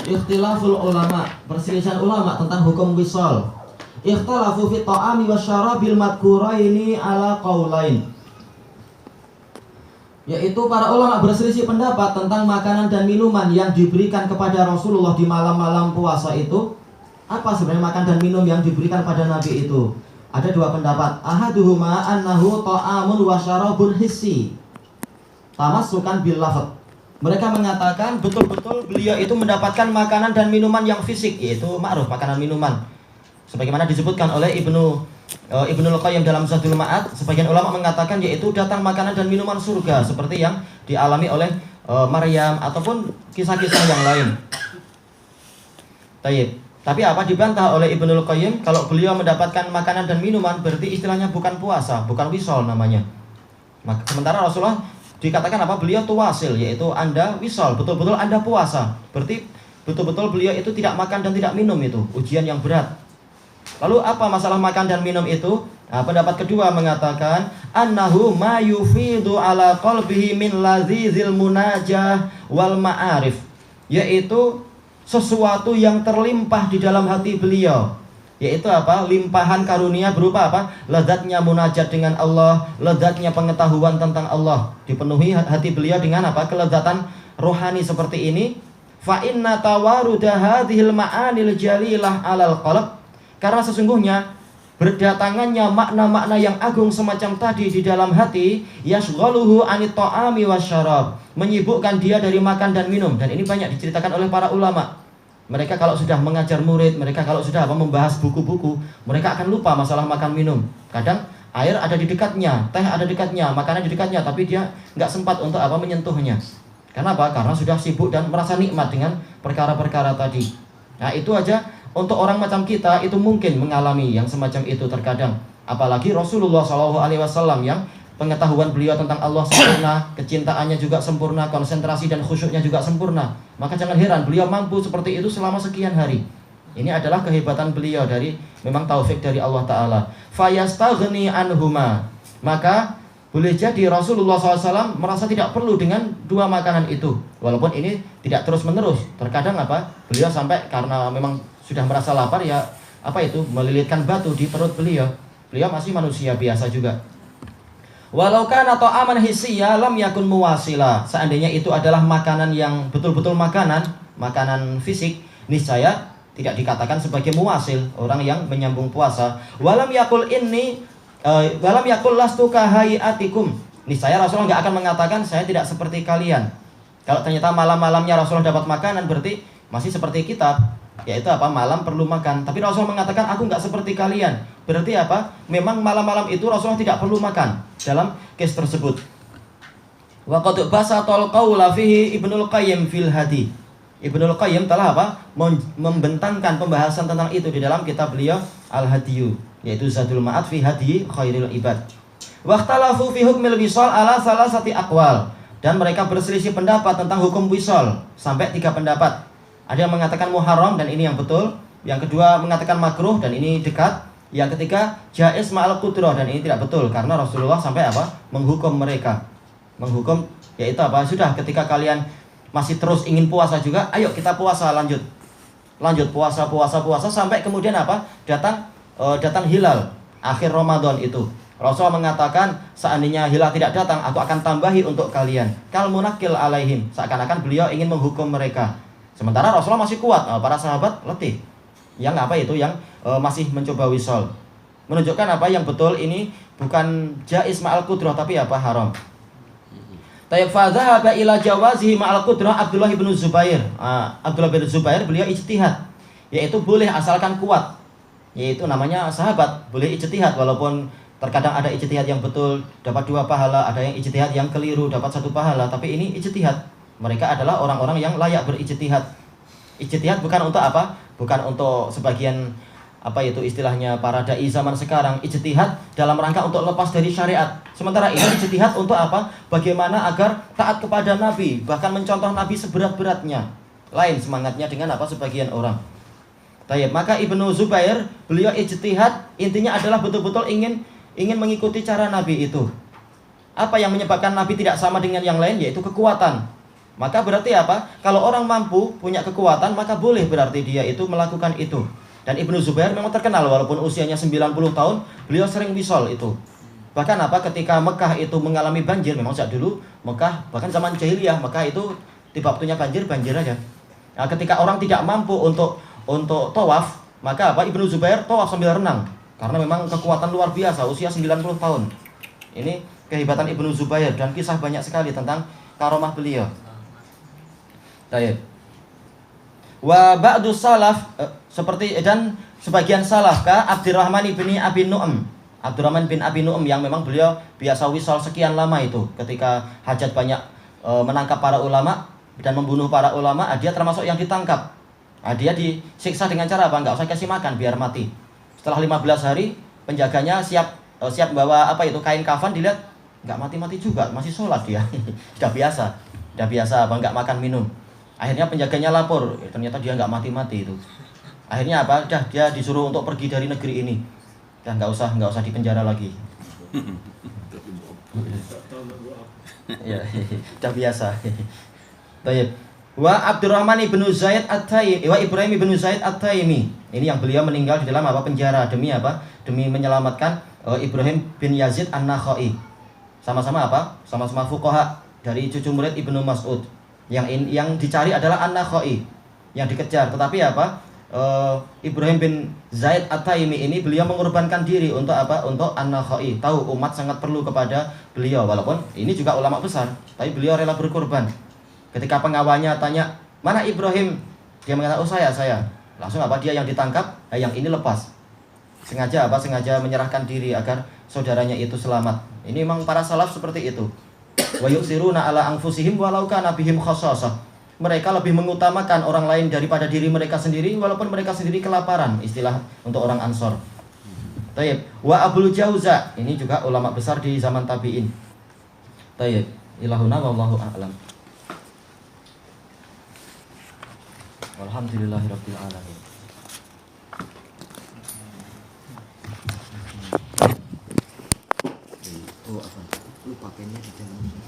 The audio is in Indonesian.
Ikhtilaful ulama, perselisihan ulama tentang hukum wisal. Ikhtalafu fi ta'ami wasyarabil madhkuraini ala qaulain. Yaitu para ulama berselisih pendapat tentang makanan dan minuman yang diberikan kepada Rasulullah di malam-malam puasa itu. Apa sebenarnya makan dan minum yang diberikan pada Nabi itu? Ada dua pendapat. Ahaduhuma annahu ta'amun wa syarabun hissi tamassukan bil lafadz. Mereka mengatakan betul-betul beliau itu mendapatkan makanan dan minuman yang fisik, yaitu ma'ruf, makanan minuman. Sebagaimana disebutkan oleh Ibnul Qayyim dalam Zadul Ma'ad, sebagian ulama mengatakan yaitu datang makanan dan minuman surga seperti yang dialami oleh Maryam ataupun kisah-kisah yang lain. Tapi apa dibantah oleh Ibnul Qayyim, kalau beliau mendapatkan makanan dan minuman berarti istilahnya bukan puasa, bukan wisol namanya. Sementara Rasulullah dikatakan apa? Beliau tuwasil, yaitu Anda wisol, betul-betul Anda puasa. Berarti betul-betul beliau itu tidak makan dan tidak minum, itu ujian yang berat. Lalu apa masalah makan dan minum itu? Nah, pendapat kedua mengatakan annahu ma yufidu ala qalbihi min lazizil munajah wal ma'arif, yaitu sesuatu yang terlimpah di dalam hati beliau, yaitu apa? Limpahan karunia berupa apa? Lezatnya munajat dengan Allah, lezatnya pengetahuan tentang Allah. Dipenuhi hati beliau dengan apa? Kelezatan rohani seperti ini. Fa inna tawaruda hadhil ma'anil jalilah 'alal qalb. Karena sesungguhnya berdatangannya makna-makna yang agung semacam tadi di dalam hati, yashghaluhu 'anit ta'ami wasyarab, menyibukkan dia dari makan dan minum. Dan ini banyak diceritakan oleh para ulama. Mereka kalau sudah mengajar murid, mereka kalau sudah membahas buku-buku, mereka akan lupa masalah makan minum. Kadang air ada di dekatnya, teh ada di dekatnya, makanan di dekatnya, tapi dia nggak sempat untuk menyentuhnya. Kenapa? Karena sudah sibuk dan merasa nikmat dengan perkara-perkara tadi. Nah, itu aja untuk orang macam kita itu mungkin mengalami yang semacam itu terkadang. Apalagi Rasulullah SAW yang pengetahuan beliau tentang Allah sempurna, kecintaannya juga sempurna, konsentrasi dan khusyuknya juga sempurna. Maka jangan heran beliau mampu seperti itu selama sekian hari. Ini adalah kehebatan beliau, dari memang taufik dari Allah Ta'ala. Fayastaghni anhuma. Maka boleh jadi Rasulullah SAW merasa tidak perlu dengan dua makanan itu. Walaupun ini tidak terus menerus. Terkadang beliau sampai karena memang sudah merasa lapar, ya melilitkan batu di perut beliau. Beliau masih manusia biasa juga. Walau kana ta'aman hissiyya lam yakun muwasila. Seandainya itu adalah makanan yang betul-betul makanan fisik, niscaya tidak dikatakan sebagai muwasil, orang yang menyambung puasa. Walam yakul lastu kahayatikum. Niscaya Rasulullah enggak akan mengatakan saya tidak seperti kalian. Kalau ternyata malam-malamnya Rasulullah dapat makanan, berarti masih seperti kita, yaitu malam perlu makan. Tapi Rasulullah mengatakan aku enggak seperti kalian. Berarti memang malam-malam itu Rasulullah tidak perlu makan dalam case tersebut. Wa qad basatal qaula fihi Ibnul Qayyim fil Hadi. Ibnul Qayyim telah membentangkan pembahasan tentang itu di dalam kitab beliau Al-Hadiyu, yaitu Zadul Ma'ad fi Hadi Khairil Ibad. Wa ikhtalafu fi hukmil wisal ala salasati aqwal. Dan mereka berselisih pendapat tentang hukum wisal sampai 3 pendapat. Ada yang mengatakan muharram, dan ini yang betul. Yang kedua mengatakan makruh, dan ini dekat. Yang ketiga jaiz ma'al qudrah, dan ini tidak betul karena Rasulullah sampai menghukum mereka. Menghukum yaitu sudah ketika kalian masih terus ingin puasa juga, ayo kita puasa, lanjut puasa sampai kemudian datang hilal akhir Ramadan itu. Rasulullah mengatakan seandainya hilal tidak datang, aku akan tambahi untuk kalian. Kal munakil alaihim, seakan-akan beliau ingin menghukum mereka. Sementara Rasulullah masih kuat, para sahabat letih. Yang masih mencoba wisol. Menunjukkan yang betul ini bukan jaiz ma'al qudrah, tapi haram. Tayyib fa dzahaba ila jawazihi ma'al qudrah Abdullah bin Zubair. Abdullah bin Zubair beliau ijtihad, yaitu boleh asalkan kuat. Yaitu namanya sahabat, boleh ijtihad walaupun terkadang ada ijtihad yang betul dapat 2 pahala, ada yang ijtihad yang keliru dapat 1 pahala, tapi ini ijtihad. Mereka adalah orang-orang yang layak berijtihad. Ijtihad bukan untuk bukan untuk sebagian istilahnya para dai zaman sekarang. Ijtihad dalam rangka untuk lepas dari syariat. Sementara ini ijtihad untuk bagaimana agar taat kepada Nabi, bahkan mencontoh Nabi seberat-beratnya. Lain semangatnya dengan sebagian orang. Tayyib, maka Ibnu Zubair beliau ijtihad, intinya adalah betul-betul ingin mengikuti cara Nabi itu. Apa yang menyebabkan Nabi tidak sama dengan yang lain, yaitu kekuatan. Maka berarti apa? Kalau orang mampu, punya kekuatan, maka boleh berarti dia itu melakukan itu. Dan Ibnu Zubair memang terkenal walaupun usianya 90 tahun, beliau sering wisol itu. Bahkan apa? Ketika Mekah itu mengalami banjir, memang sejak dulu Mekah, bahkan zaman jahiliyah, Mekah itu tiba waktunya banjir aja. Nah, ketika orang tidak mampu untuk tawaf, maka apa? Ibnu Zubair tawaf sambil renang. Karena memang kekuatan luar biasa, usia 90 tahun. Ini kehebatan Ibnu Zubair dan kisah banyak sekali tentang karomah beliau. Baik. Wa ba'du salaf seperti dan sebagian salaf ka Abdurrahman bin Abi Nu'am. Abdurrahman bin Abi Nu'am yang memang beliau biasa wisal sekian lama itu ketika hajat banyak menangkap para ulama dan membunuh para ulama, dia termasuk yang ditangkap. Dia disiksa dengan cara apa? Enggak usah kasih makan biar mati. Setelah 15 hari penjaganya siap bawa apa itu kain kafan, dilihat enggak mati-mati juga, masih sholat dia. Sudah biasa apa enggak makan minum. Akhirnya penjaganya lapor, ternyata dia enggak mati-mati itu. Akhirnya apa? Dia disuruh untuk pergi dari negeri ini. Dan enggak usah di penjara lagi. Ya, sudah biasa. Baik. Wa Abdurrahman bin Zaid At-Taimi, wa Ibrahim bin Zaid At-Taimi. Ini yang beliau meninggal di dalam apa? Penjara demi apa? Demi menyelamatkan Ibrahim bin Yazid An-Nakhai. Sama-sama apa? Sama-sama fuqaha dari cucu murid Ibnu Mas'ud. Yang dicari adalah An-Nakhai, yang dikejar. Tetapi apa? Ibrahim bin Zaid At-Taimi ini beliau mengorbankan diri untuk apa? Untuk An-Nakhai. Tahu umat sangat perlu kepada beliau, walaupun ini juga ulama besar, tapi beliau rela berkorban. Ketika pengawalnya tanya, "Mana Ibrahim?" Dia mengatakan, "Oh, saya." Langsung apa? Dia yang ditangkap, yang ini lepas. Sengaja menyerahkan diri agar saudaranya itu selamat. Ini memang para salaf seperti itu. Wa yusiruna ala anfusihim walau kana bihim khassasah. Mereka lebih mengutamakan orang lain daripada diri mereka sendiri walaupun mereka sendiri kelaparan, istilah untuk orang Ansor. Tayyib. Wa Abul Jauza, ini juga ulama besar di zaman tabi'in. Tayyib. Ilahuna wallahu a'lam. Alhamdulillahirabbil alamin. Oh, apa? Lupa pennya di dalam.